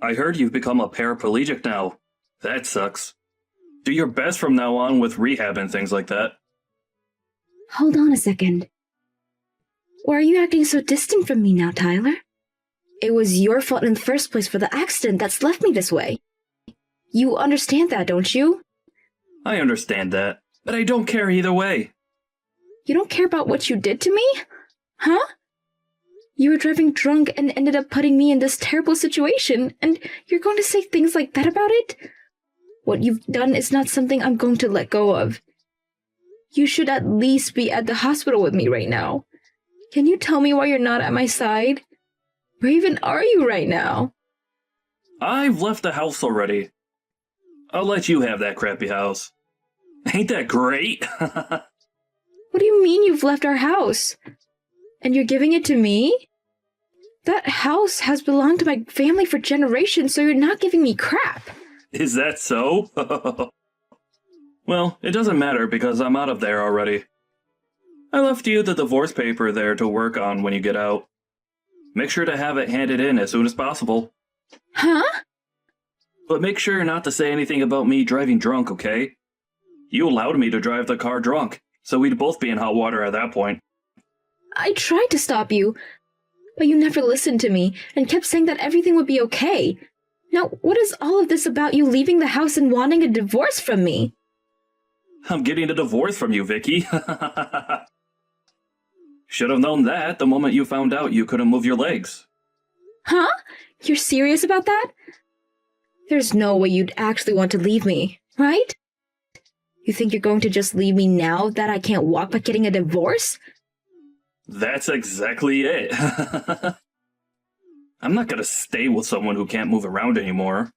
I heard you've become a paraplegic now. That sucks. Do your best from now on with rehab and things like that. Hold on a second. Why are you acting so distant from me now, Tyler? It was your fault in the first place for the accident that's left me this way. You understand that, don't you? I understand that, but I don't care either way. You don't care about what you did to me? Huh? You were driving drunk and ended up putting me in this terrible situation, and you're going to say things like that about it? What you've done is not something I'm going to let go of. You should at least be at the hospital with me right now. Can you tell me why you're not at my side? Where even are you right now? I've left the house already. I'll let you have that crappy house. Ain't that great? What do you mean you've left our house? And you're giving it to me? That house has belonged to my family for generations, so you're not giving me crap. Is that so? Well, it doesn't matter because I'm out of there already. I left you the divorce paper there to work on when you get out. Make sure to have it handed in as soon as possible. Huh? But make sure not to say anything about me driving drunk, okay? You allowed me to drive the car drunk, so we'd both be in hot water at that point. I tried to stop you, but you never listened to me and kept saying that everything would be okay. Now, what is all of this about you leaving the house and wanting a divorce from me? I'm getting a divorce from you, Vicky. Should have known that the moment you found out you couldn't move your legs. Huh? You're serious about that? There's no way you'd actually want to leave me, right? You think you're going to just leave me now that I can't walk by getting a divorce? That's exactly it. I'm not gonna stay with someone who can't move around anymore.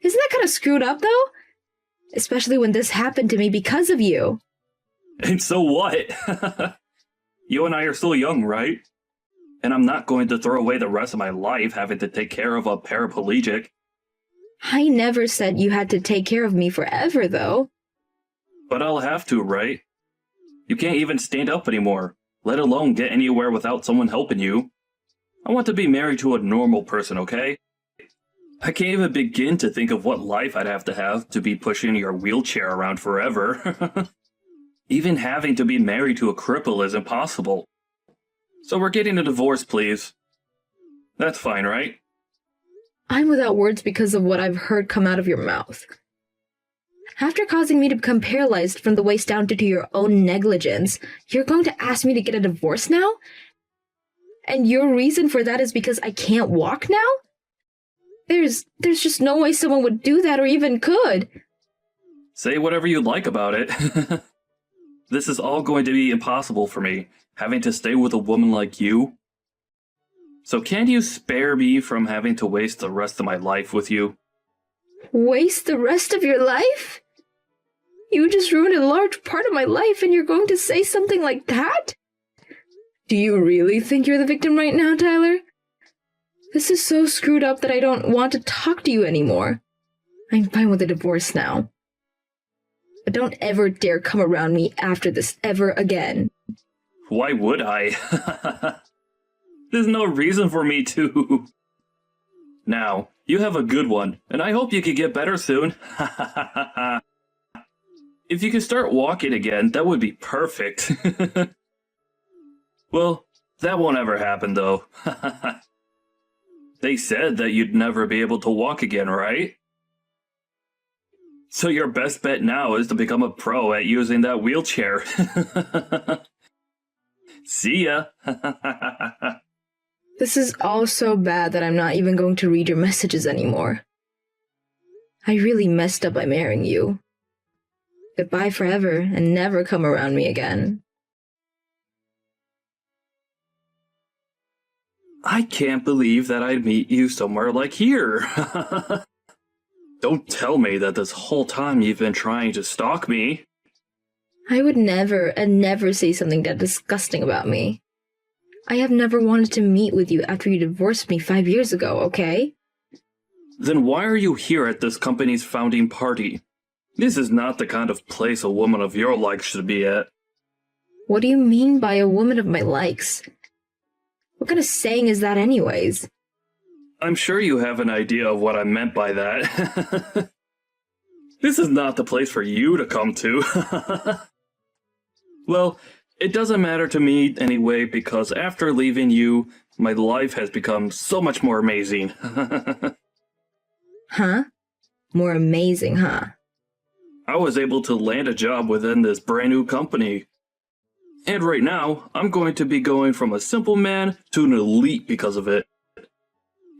Isn't that kind of screwed up, though? Especially when this happened to me because of you. And so what? You and I are still young, right? And I'm not going to throw away the rest of my life having to take care of a paraplegic. I never said you had to take care of me forever, though. But I'll have to, right? You can't even stand up anymore, let alone get anywhere without someone helping you. I want to be married to a normal person, okay? I can't even begin to think of what life I'd have to be pushing your wheelchair around forever. Even having to be married to a cripple is impossible. So we're getting a divorce, please. That's fine, right? I'm without words because of what I've heard come out of your mouth. After causing me to become paralyzed from the waist down due to your own negligence, you're going to ask me to get a divorce now? And your reason for that is because I can't walk now? There's just no way someone would do that or even could. Say whatever you like about it. This is all going to be impossible for me, having to stay with a woman like you. So can you spare me from having to waste the rest of my life with you? Waste the rest of your life? You just ruined a large part of my life and you're going to say something like that? Do you really think you're the victim right now, Tyler? This is so screwed up that I don't want to talk to you anymore. I'm fine with a divorce now. But don't ever dare come around me after this ever again. Why would I? There's no reason for me to. Now, you have a good one, and I hope you can get better soon. If you could start walking again, that would be perfect. Well, that won't ever happen, though. They said that you'd never be able to walk again, right? So your best bet now is to become a pro at using that wheelchair. See ya. This is all so bad that I'm not even going to read your messages anymore. I really messed up by marrying you. Goodbye forever and never come around me again. I can't believe that I'd meet you somewhere like here. Don't tell me that this whole time you've been trying to stalk me. I would never and never say something that disgusting about me. I have never wanted to meet with you after you divorced me 5 years ago, okay? Then why are you here at this company's founding party? This is not the kind of place a woman of your likes should be at. What do you mean by a woman of my likes? What kind of saying is that anyways? I'm sure you have an idea of what I meant by that. This is not the place for you to come to. Well, it doesn't matter to me anyway, because after leaving you, my life has become so much more amazing. Huh? More amazing, huh? I was able to land a job within this brand new company. And right now, I'm going to be going from a simple man to an elite because of it.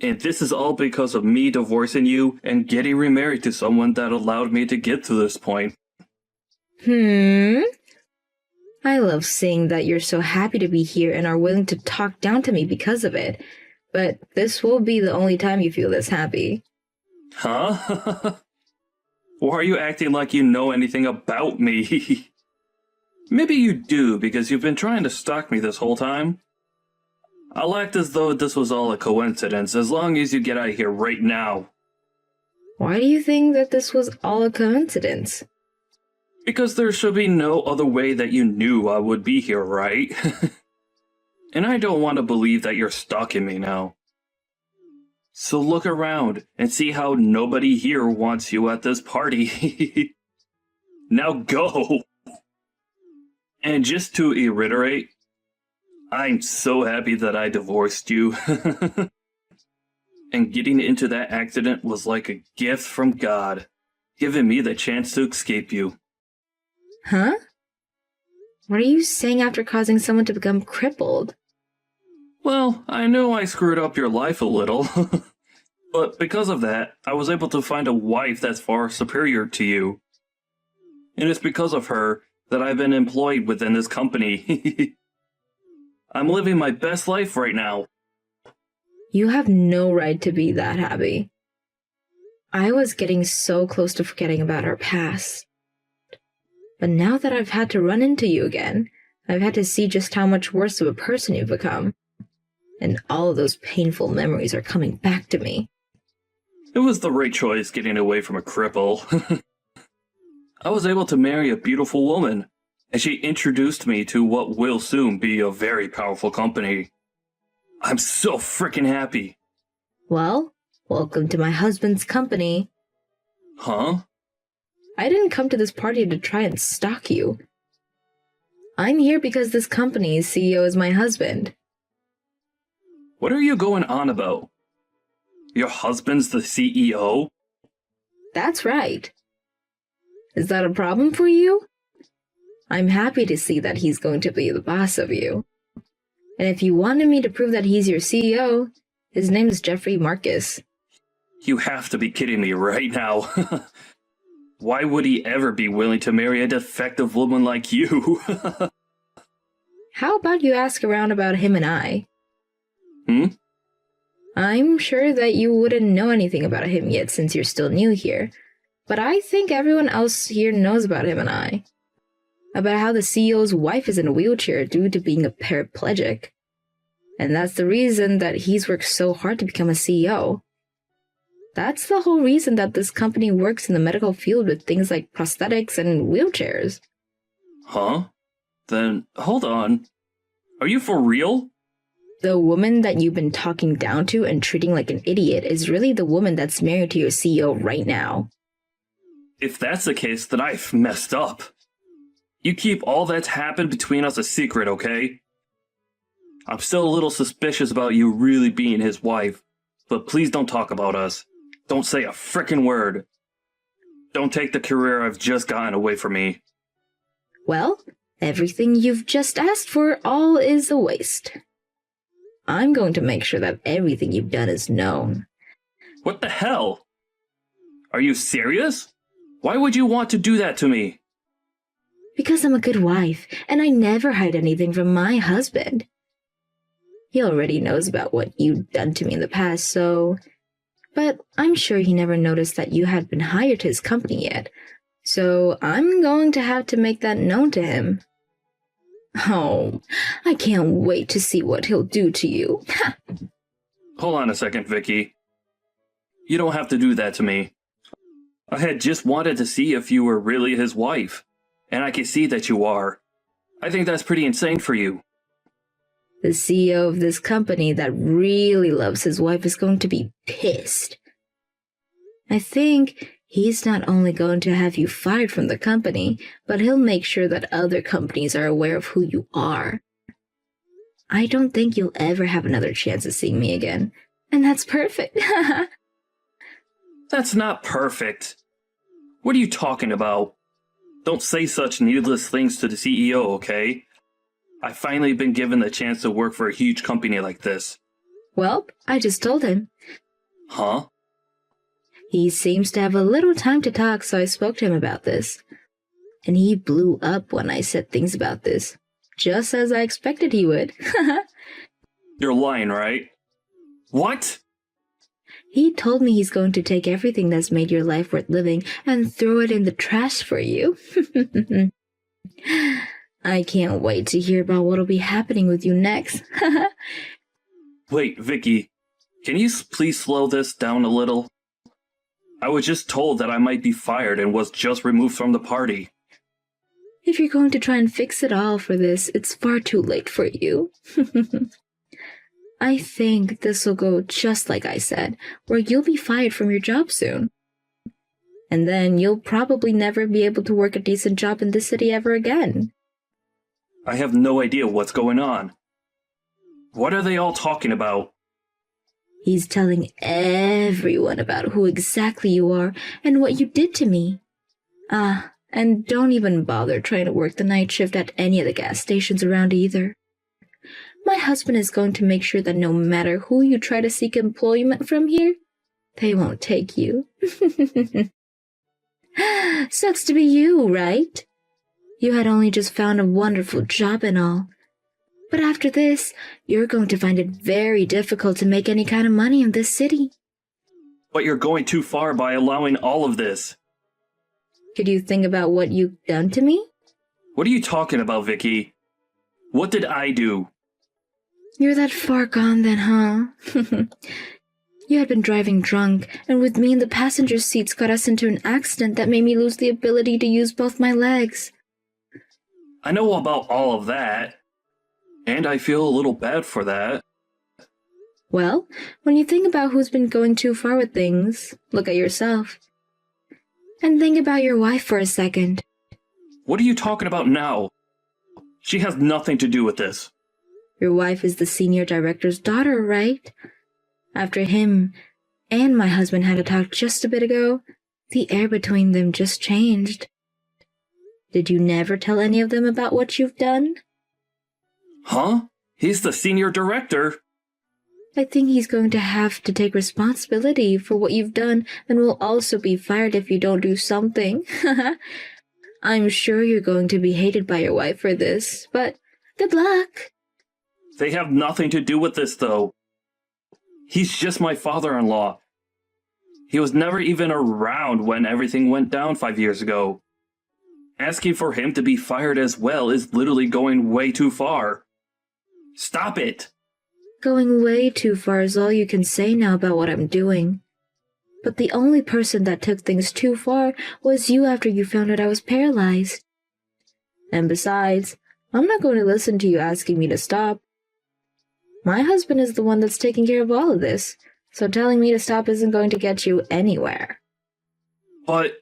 And this is all because of me divorcing you and getting remarried to someone that allowed me to get to this point. I love seeing that you're so happy to be here and are willing to talk down to me because of it. But this will be the only time you feel this happy. Huh? Why are you acting like you know anything about me? Maybe you do, because you've been trying to stalk me this whole time. I'll act as though this was all a coincidence, as long as you get out of here right now. Why do you think that this was all a coincidence? Because there should be no other way that you knew I would be here, right? And I don't want to believe that you're stalking me now. So look around and see how nobody here wants you at this party. Now go! And just to reiterate, I'm so happy that I divorced you. And getting into that accident was like a gift from God, giving me the chance to escape you. Huh? What are you saying after causing someone to become crippled? Well, I know I screwed up your life a little. But because of that, I was able to find a wife that's far superior to you. And it's because of her that I've been employed within this company. I'm living my best life right now. You have no right to be that happy. I was getting so close to forgetting about our past. But now that I've had to run into you again, I've had to see just how much worse of a person you've become. And all of those painful memories are coming back to me. It was the right choice getting away from a cripple. I was able to marry a beautiful woman, and she introduced me to what will soon be a very powerful company. I'm so freaking happy. Well, welcome to my husband's company. Huh? I didn't come to this party to try and stalk you. I'm here because this company's CEO is my husband. What are you going on about? Your husband's the CEO? That's right. Is that a problem for you? I'm happy to see that he's going to be the boss of you. And if you wanted me to prove that he's your CEO, his name is Jeffrey Marcus. You have to be kidding me right now. Why would he ever be willing to marry a defective woman like you? How about you ask around about him and I? I'm sure that you wouldn't know anything about him yet since you're still new here, but I think everyone else here knows about him and I. About how the CEO's wife is in a wheelchair due to being a paraplegic. And that's the reason that he's worked so hard to become a CEO. That's the whole reason that this company works in the medical field with things like prosthetics and wheelchairs. Huh? Then, hold on. Are you for real? The woman that you've been talking down to and treating like an idiot is really the woman that's married to your CEO right now. If that's the case, then I've messed up. You keep all that's happened between us a secret, okay? I'm still a little suspicious about you really being his wife, but please don't talk about us. Don't say a frickin' word. Don't take the career I've just gotten away from me. Well, everything you've just asked for all is a waste. I'm going to make sure that everything you've done is known. What the hell? Are you serious? Why would you want to do that to me? Because I'm a good wife, and I never hide anything from my husband. He already knows about what you've done to me in the past, so... But I'm sure he never noticed that you had been hired to his company yet, so I'm going to have to make that known to him. Oh, I can't wait to see what he'll do to you. Hold on a second, Vicky. You don't have to do that to me. I had just wanted to see if you were really his wife, and I can see that you are. I think that's pretty insane for you. The CEO of this company that really loves his wife is going to be pissed. I think he's not only going to have you fired from the company, but he'll make sure that other companies are aware of who you are. I don't think you'll ever have another chance of seeing me again. And that's perfect. That's not perfect. What are you talking about? Don't say such needless things to the CEO, okay? I've finally been given the chance to work for a huge company like this. Well, I just told him. Huh? He seems to have a little time to talk, so I spoke to him about this. And he blew up when I said things about this, just as I expected he would. You're lying, right? What? He told me he's going to take everything that's made your life worth living and throw it in the trash for you. I can't wait to hear about what'll be happening with you next. Wait, Vicky, can you please slow this down a little? I was just told that I might be fired and was just removed from the party. If you're going to try and fix it all for this, it's far too late for you. I think this will go just like I said, where you'll be fired from your job soon. And then you'll probably never be able to work a decent job in this city ever again. I have no idea what's going on. What are they all talking about? He's telling everyone about who exactly you are and what you did to me. And don't even bother trying to work the night shift at any of the gas stations around either. My husband is going to make sure that no matter who you try to seek employment from here, they won't take you. Sucks to be you, right? You had only just found a wonderful job and all. But after this, you're going to find it very difficult to make any kind of money in this city. But you're going too far by allowing all of this. Could you think about what you've done to me? What are you talking about, Vicky? What did I do? You're that far gone then, huh? You had been driving drunk, and with me in the passenger seats got us into an accident that made me lose the ability to use both my legs. I know about all of that. And I feel a little bad for that. Well, when you think about who's been going too far with things, look at yourself. And think about your wife for a second. What are you talking about now? She has nothing to do with this. Your wife is the senior director's daughter, right? After him and my husband had a talk just a bit ago, the air between them just changed. Did you never tell any of them about what you've done? Huh? He's the senior director. I think he's going to have to take responsibility for what you've done and will also be fired if you don't do something. I'm sure you're going to be hated by your wife for this, but good luck. They have nothing to do with this, though. He's just my father-in-law. He was never even around when everything went down 5 years ago. Asking for him to be fired as well is literally going way too far. Stop it! Going way too far is all you can say now about what I'm doing. But the only person that took things too far was you after you found out I was paralyzed. And besides, I'm not going to listen to you asking me to stop. My husband is the one that's taking care of all of this, so telling me to stop isn't going to get you anywhere. But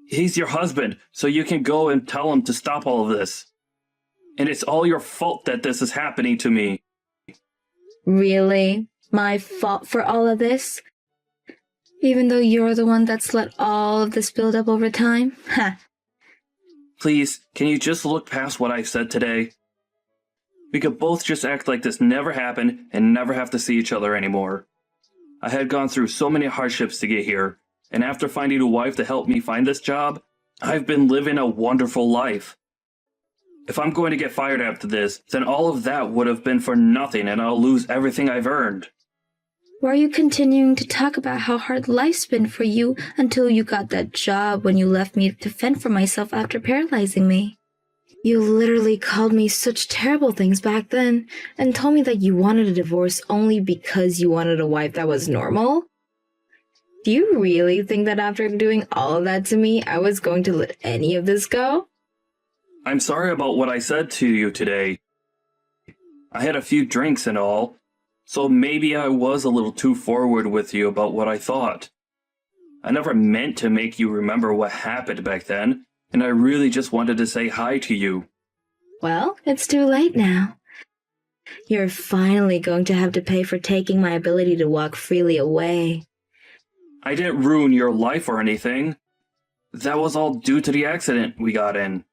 he's your husband, so you can go and tell him to stop all of this. And it's all your fault that this is happening to me. Really? My fault for all of this? Even though you're the one that's let all of this build up over time? Ha! Please, can you just look past what I said today? We could both just act like this never happened and never have to see each other anymore. I had gone through so many hardships to get here, and after finding a wife to help me find this job, I've been living a wonderful life. If I'm going to get fired after this, then all of that would have been for nothing and I'll lose everything I've earned. Why are you continuing to talk about how hard life's been for you until you got that job when you left me to fend for myself after paralyzing me? You literally called me such terrible things back then and told me that you wanted a divorce only because you wanted a wife that was normal? Do you really think that after doing all of that to me, I was going to let any of this go? I'm sorry about what I said to you today. I had a few drinks and all, so maybe I was a little too forward with you about what I thought. I never meant to make you remember what happened back then, and I really just wanted to say hi to you. Well, it's too late now. You're finally going to have to pay for taking my ability to walk freely away. I didn't ruin your life or anything. That was all due to the accident we got in.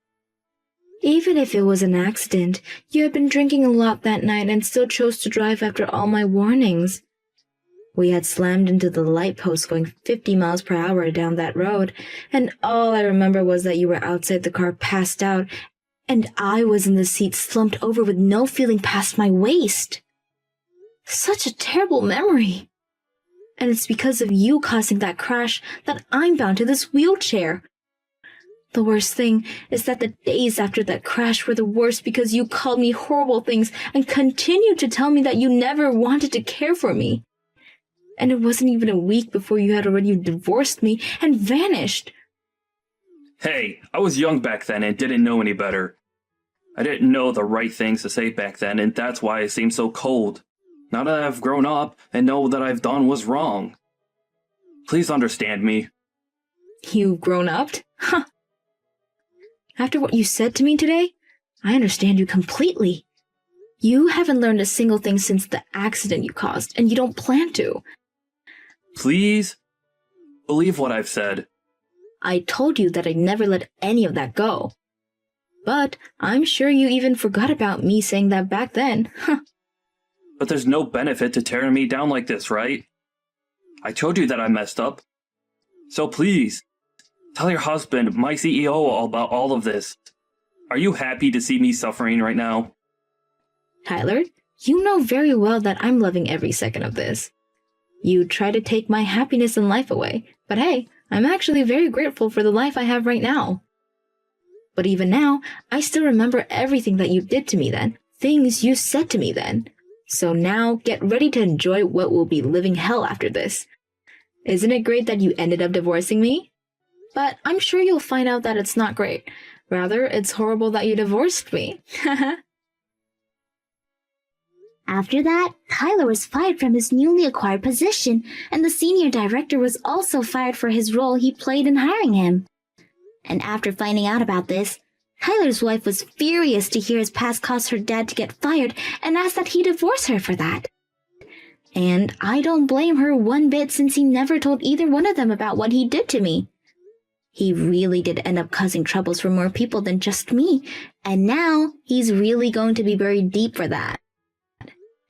Even if it was an accident, you had been drinking a lot that night and still chose to drive after all my warnings. We had slammed into the light post going 50 miles per hour down that road, and all I remember was that you were outside the car passed out, and I was in the seat slumped over with no feeling past my waist. Such a terrible memory. And it's because of you causing that crash that I'm bound to this wheelchair. The worst thing is that the days after that crash were the worst because you called me horrible things and continued to tell me that you never wanted to care for me. And it wasn't even a week before you had already divorced me and vanished. Hey, I was young back then and didn't know any better. I didn't know the right things to say back then, and that's why I seemed so cold. Now that I've grown up and know that I've done was wrong. Please understand me. You've grown up? Huh. After what you said to me today, I understand you completely. You haven't learned a single thing since the accident you caused, and you don't plan to. Please? Believe what I've said. I told you that I'd never let any of that go. But I'm sure you even forgot about me saying that back then. Huh. But there's no benefit to tearing me down like this, right? I told you that I messed up. So please, tell your husband, my CEO, all about all of this. Are you happy to see me suffering right now? Tyler, you know very well that I'm loving every second of this. You try to take my happiness and life away, but hey, I'm actually very grateful for the life I have right now. But even now, I still remember everything that you did to me then, things you said to me then. So now, get ready to enjoy what will be living hell after this. Isn't it great that you ended up divorcing me? But I'm sure you'll find out that it's not great. Rather, it's horrible that you divorced me. After that, Tyler was fired from his newly acquired position, and the senior director was also fired for his role he played in hiring him. And after finding out about this, Tyler's wife was furious to hear his past caused her dad to get fired and asked that he divorce her for that. And I don't blame her one bit since he never told either one of them about what he did to me. He really did end up causing troubles for more people than just me, and now he's really going to be buried deep for that.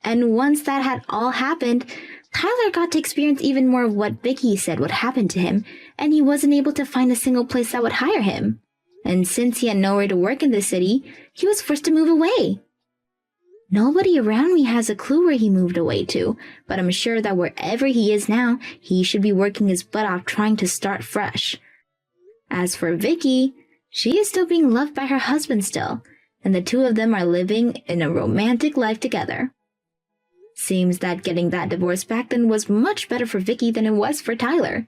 And once that had all happened, Tyler got to experience even more of what Vicky said would happen to him, and he wasn't able to find a single place that would hire him. And since he had nowhere to work in the city, he was forced to move away. Nobody around me has a clue where he moved away to, but I'm sure that wherever he is now, he should be working his butt off trying to start fresh. As for Vicky, she is still being loved by her husband still, and the two of them are living in a romantic life together. Seems that getting that divorce back then was much better for Vicky than it was for Tyler.